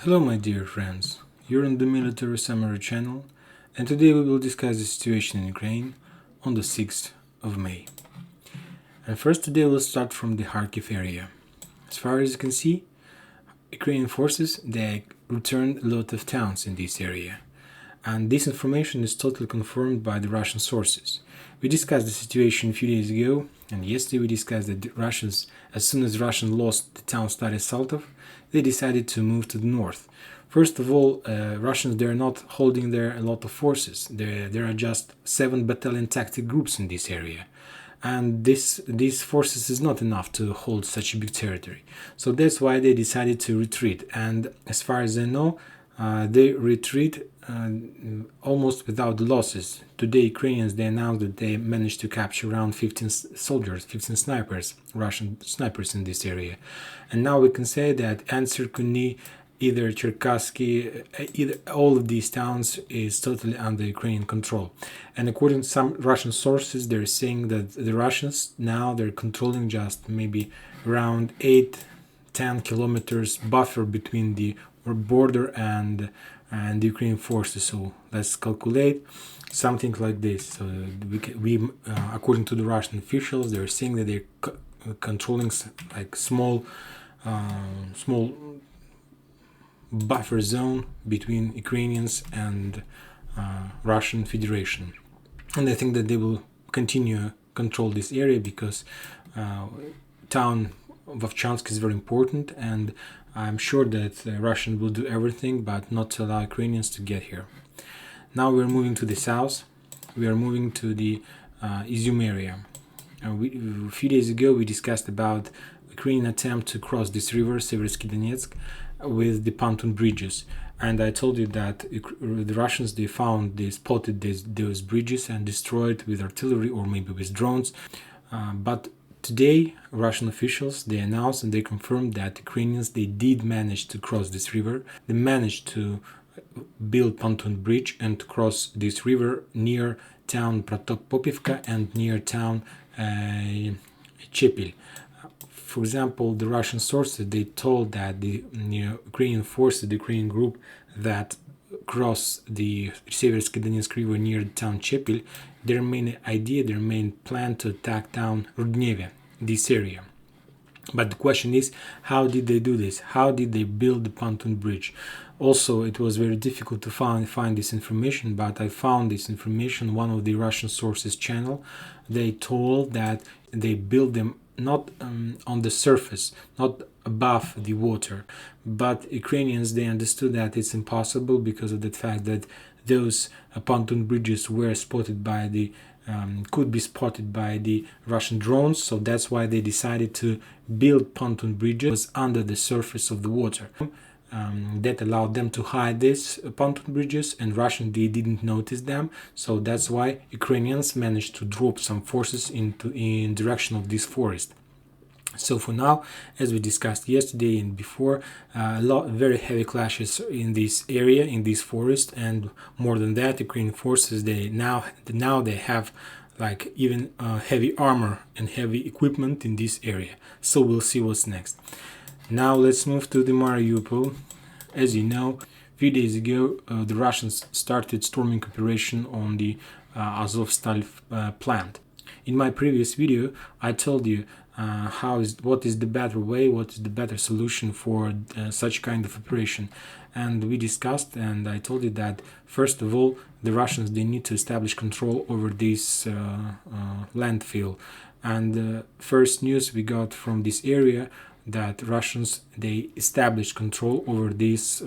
Hello my dear friends, you're on the Military Summary channel, and today we will discuss the situation in Ukraine on the 6th of May. And first today we'll start from the Kharkiv area. As far as you can see, Ukrainian forces, they returned a lot of towns in this area. And this information is totally confirmed by the Russian sources. We discussed the situation a few days ago, and yesterday we discussed that the Russians, as soon as Russians lost the town Stary Saltov, they decided to move to the north. First of all, Russians, they're not holding there a lot of forces. There are just 7 battalion tactic groups in this area. And these forces is not enough to hold such a big territory. So that's why they decided to retreat. And as far as I know, they retreat almost without losses. Today, Ukrainians, they announced that they managed to capture around 15 soldiers, 15 snipers, Russian snipers in this area. And now we can say that Ansirkuni, either Cherkasky, either all of these towns is totally under Ukrainian control. And according to some Russian sources, they're saying that the Russians now they're controlling just maybe around 8-10 kilometers buffer between the border and the Ukrainian forces. So let's calculate something like this. So we according to the Russian officials, they're saying that they're controlling like small buffer zone between Ukrainians and Russian Federation. And I think that they will continue control this area because town Vovchansk is very important, and I'm sure that Russian will do everything but not to allow Ukrainians to get here. Now we're moving to the south. We are moving to the Izium area. A few days ago we discussed about Ukrainian attempt to cross this river, Seversky Donetsk, with the pontoon bridges. And I told you that the Russians, they spotted those bridges and destroyed with artillery or maybe with drones. But today, Russian officials, they announced and they confirmed that Ukrainians, they did manage to cross this river. They managed to build pontoon bridge and to cross this river near town Protopopivka and near town Chepil. For example, the Russian sources, they told that the Ukrainian forces, the Ukrainian group that crossed the Seversky Donetsk river near the town Chepil, their main idea, their main plan to attack town Rudneve, this area. But the question is, how did they do this? How did they build the pontoon bridge? Also, it was very difficult to find this information, but I found this information on one of the Russian sources channel. They told that they built them not on the surface, not above the water, but Ukrainians, they understood that it's impossible because of the fact that those pontoon bridges were spotted by the could be spotted by the Russian drones. So that's why they decided to build pontoon bridges under the surface of the water. That allowed them to hide these pontoon bridges, and Russians, they didn't notice them. So that's why Ukrainians managed to drop some forces in direction of this forest. So for now, as we discussed yesterday and before, very heavy clashes in this area, in this forest, and more than that, Ukrainian forces, they now they have like even heavy armor and heavy equipment in this area. So we'll see what's next. Now let's move to the Mariupol. As you know, a few days ago, the Russians started storming operation on the Azovstal plant. In my previous video, I told you what is the better way, what is the better solution for such kind of operation. And we discussed, and I told you that first of all, the Russians, they need to establish control over this landfill. And first news we got from this area that Russians, they established control over this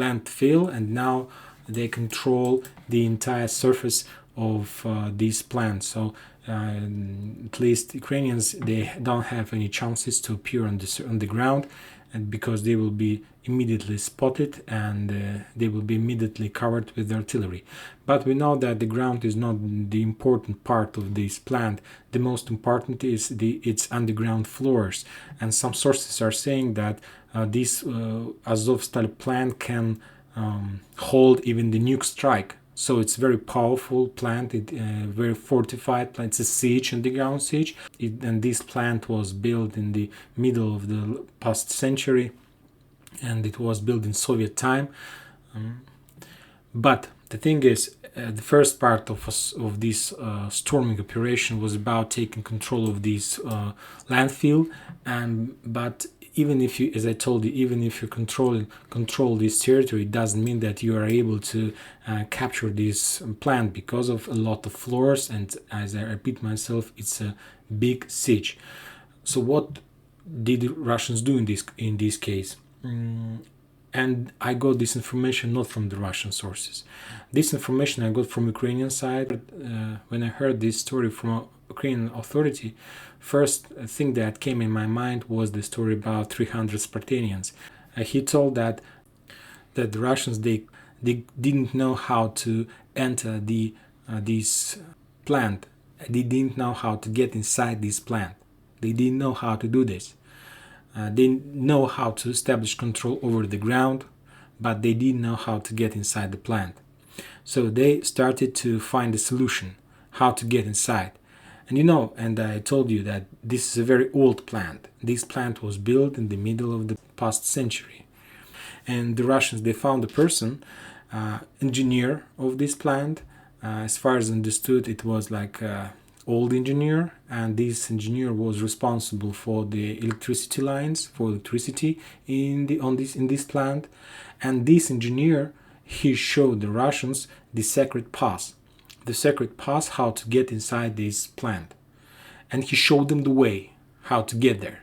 landfill, and now they control the entire surface of this plant. So at least Ukrainians, they don't have any chances to appear on the ground, and because they will be immediately spotted and they will be immediately covered with artillery. But we know that the ground is not the important part of this plant. The most important is its underground floors, and some sources are saying that this Azovstal plant can hold even the nuke strike. So it's very powerful plant, very fortified plant. It's a siege, underground siege. And this plant was built in the middle of the past century. and it was built in Soviet time. But the thing is, the first part of this storming operation was about taking control of this landfill, but even if you, as I told you, even if you control this territory, it doesn't mean that you are able to capture this plant because of a lot of floors, and as I repeat myself, it's a big siege. So what did the Russians do in this case? And I got this information not from the Russian sources. This information I got from Ukrainian side. When I heard this story from Ukrainian authority, first thing that came in my mind was the story about 300 Spartanians. He told that the Russians they didn't know how to enter this plant. They didn't know how to get inside this plant. They didn't know how to do this. They know how to establish control over the ground, but they didn't know how to get inside the plant. So they started to find a solution, how to get inside. And I told you that this is a very old plant. This plant was built in the middle of the past century. And the Russians, they found a person, engineer of this plant. As far as understood, it was like old engineer, and this engineer was responsible for the electricity lines, for electricity in this plant. And this engineer, he showed the Russians the secret pass how to get inside this plant, and he showed them the way how to get there.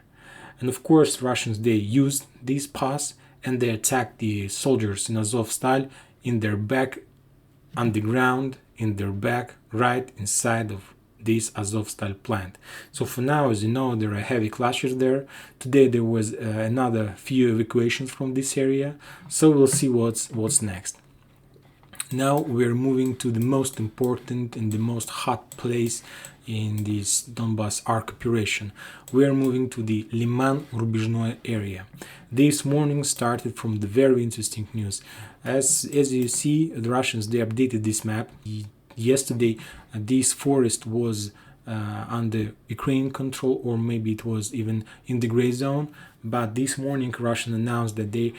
And of course, Russians, they used this pass and they attacked the soldiers in Azovstal in their back, underground, in their back, right inside of this Azovstal plant. So for now, as you know, there are heavy clashes there. Today there was another few evacuations from this area, so we'll see what's next. Now we're moving to the most important and the most hot place in this Donbas Arc operation. We're moving to the Liman Rubizhnoye area. This morning started from the very interesting news. As you see, the Russians, they updated this map. Yesterday, this forest was under Ukrainian control, or maybe it was even in the gray zone. But this morning, Russia announced that they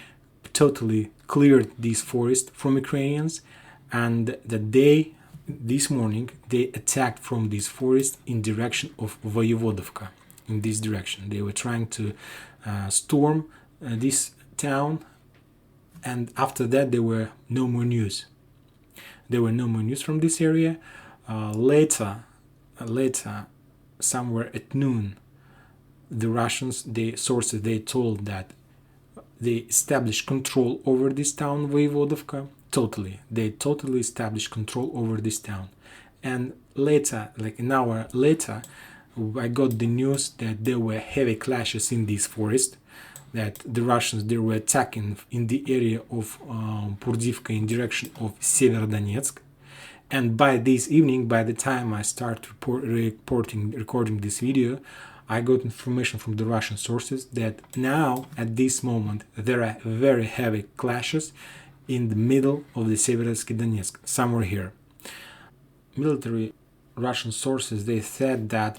totally cleared this forest from Ukrainians, and that this morning, they attacked from this forest in direction of Voyevodovka. In this direction, they were trying to storm this town, and after that, there were no more news. There were no more news from this area. Later, somewhere at noon, the Russians, the sources, they told that they established control over this town, Voyevodovka. They totally established control over this town. And later, like an hour later, I got the news that there were heavy clashes in this forest, that the Russians, they were attacking in the area of Purdivka in direction of Severodonetsk. And by this evening, by the time I start recording this video, I got information from the Russian sources that now, at this moment, there are very heavy clashes in the middle of the Severodonetsk, somewhere here. Military Russian sources, they said that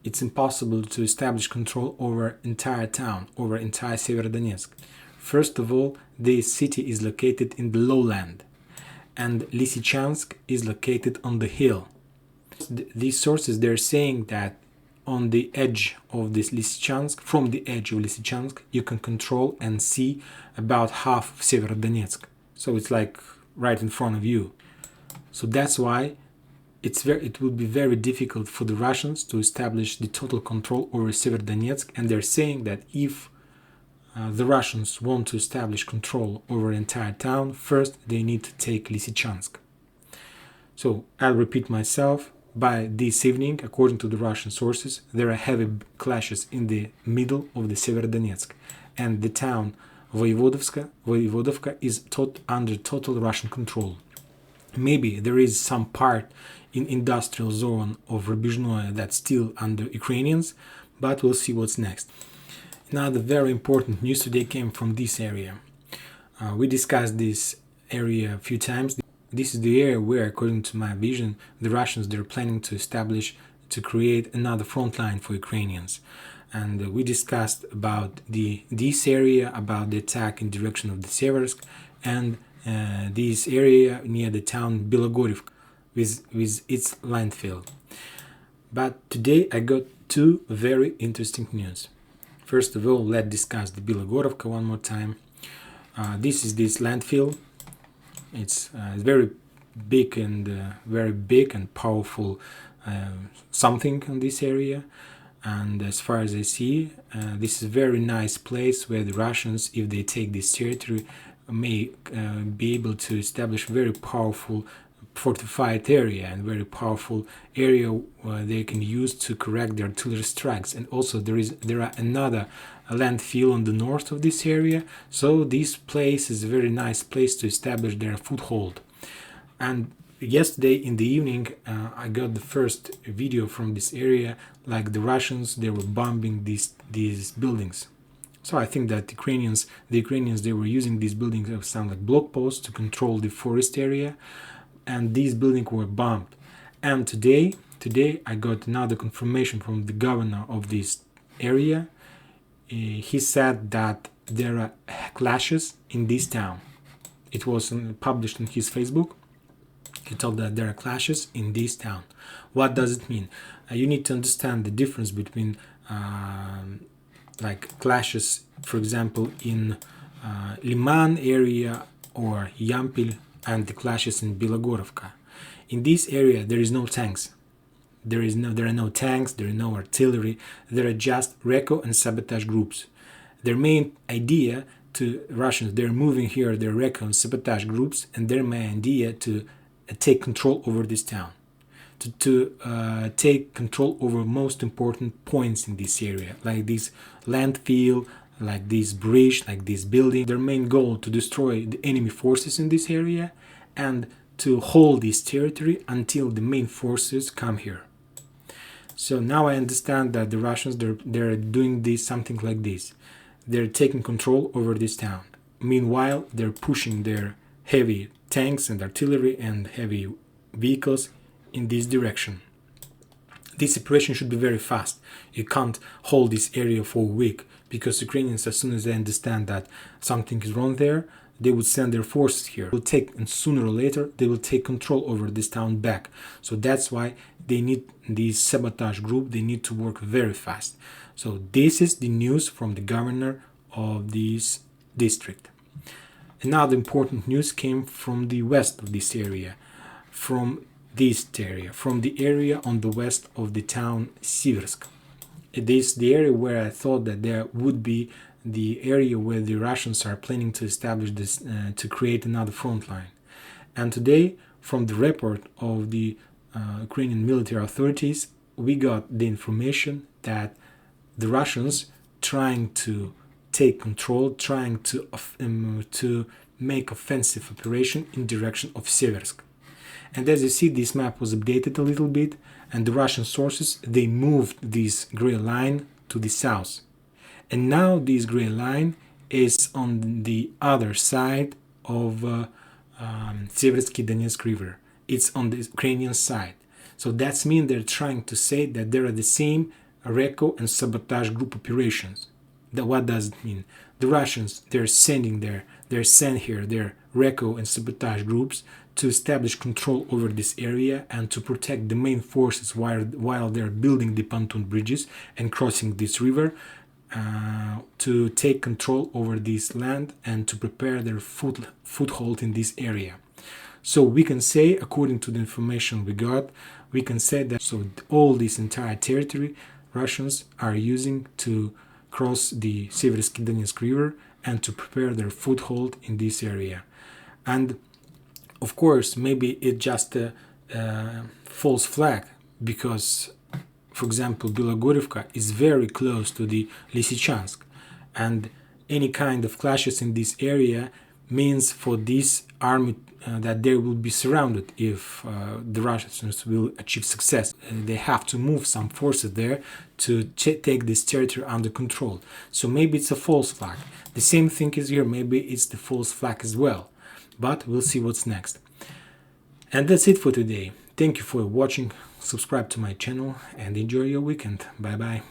it's impossible to establish control over entire town, over entire Severodonetsk. First of all, the city is located in the lowland, and Lysychansk is located on the hill. These sources, they're saying that on the edge of this Lysychansk, from the edge of Lysychansk, you can control and see about half of Severodonetsk. So it's like right in front of you. So that's why it would be very difficult for the Russians to establish the total control over Severodonetsk, and they're saying that if the Russians want to establish control over an entire town, first they need to take Lysychansk. So I'll repeat myself. By this evening, according to the Russian sources, there are heavy clashes in the middle of the Severodonetsk, and the town Voyevodovka is under total Russian control. Maybe there is some part in industrial zone of Rubizhnoye that's still under Ukrainians, but we'll see what's next. Another very important news today came from this area. We discussed this area a few times. This is the area where, according to my vision, the Russians, they're planning to create another front line for Ukrainians. and we discussed about this area, about the attack in direction of the Seversk, and this area near the town Bilogorivka with its landfill. But today I got two very interesting news. First of all, let's discuss the Bilogorovka one more time. This is this landfill. It's very big and powerful something in this area. And as far as I see, this is a very nice place where the Russians, if they take this territory, may be able to establish very powerful fortified area and very powerful area they can use to correct their artillery strikes. And also there are another landfill on the north of this area, so this place is a very nice place to establish their foothold. And yesterday in the evening I got the first video from this area, like the Russians, they were bombing these buildings. So I think that the Ukrainians they were using these buildings as some like block posts to control the forest area, and these buildings were bombed. And today I got another confirmation from the governor of this area. He said that there are clashes in this town. It was published on his Facebook. He told that there are clashes in this town. What does it mean? You need to understand the difference between like clashes, for example, in Liman area or Yampil, and the clashes in Bilogorovka. In this area, there is no tanks. There are no tanks. There is no artillery. There are just Reko and sabotage groups. Their main idea to Russians, they're moving here their Reko and sabotage groups, and their main idea to take control over this town, to take control over most important points in this area, like this landfill, like this bridge, like this building. Their main goal to destroy the enemy forces in this area and to hold this territory until the main forces come here. So now I understand that the Russians, they're doing this something like this. They're taking control over this town. Meanwhile, they're pushing their heavy tanks and artillery and heavy vehicles in this direction. This operation should be very fast. You can't hold this area for a week, because Ukrainians, as soon as they understand that something is wrong there, they would send their forces here. And sooner or later, they will take control over this town back. So that's why they need this sabotage group. They need to work very fast. So this is the news from the governor of this district. Another important news came from the west of this area, from the area on the west of the town Siversk. It is the area where I thought that there would be the area where the Russians are planning to establish this, to create another front line. And today, from the report of the Ukrainian military authorities, we got the information that the Russians trying to take control, trying to make offensive operation in direction of Seversk. And as you see, this map was updated a little bit, and the Russian sources, they moved this gray line to the south. And now this gray line is on the other side of Seversky Donetsk River. It's on the Ukrainian side. So that means they're trying to say that there are the same Reko and sabotage group operations. What does it mean? The Russians, they're sent here their Reko and sabotage groups to establish control over this area and to protect the main forces while they're building the pontoon bridges and crossing this river, to take control over this land and to prepare their foothold in this area. So we can say, according to the information we got, we can say that all this entire territory Russians are using to cross the Seversky Donetsk River and to prepare their foothold in this area. And of course, maybe it's just a false flag, because, for example, Bilogorivka is very close to the Lysychansk, and any kind of clashes in this area means for this army that they will be surrounded if the Russians will achieve success. They have to move some forces there to take this territory under control. So maybe it's a false flag. The same thing is here. Maybe it's the false flag as well. But we'll see what's next. And that's it for today. Thank you for watching. Subscribe to my channel and enjoy your weekend. Bye bye.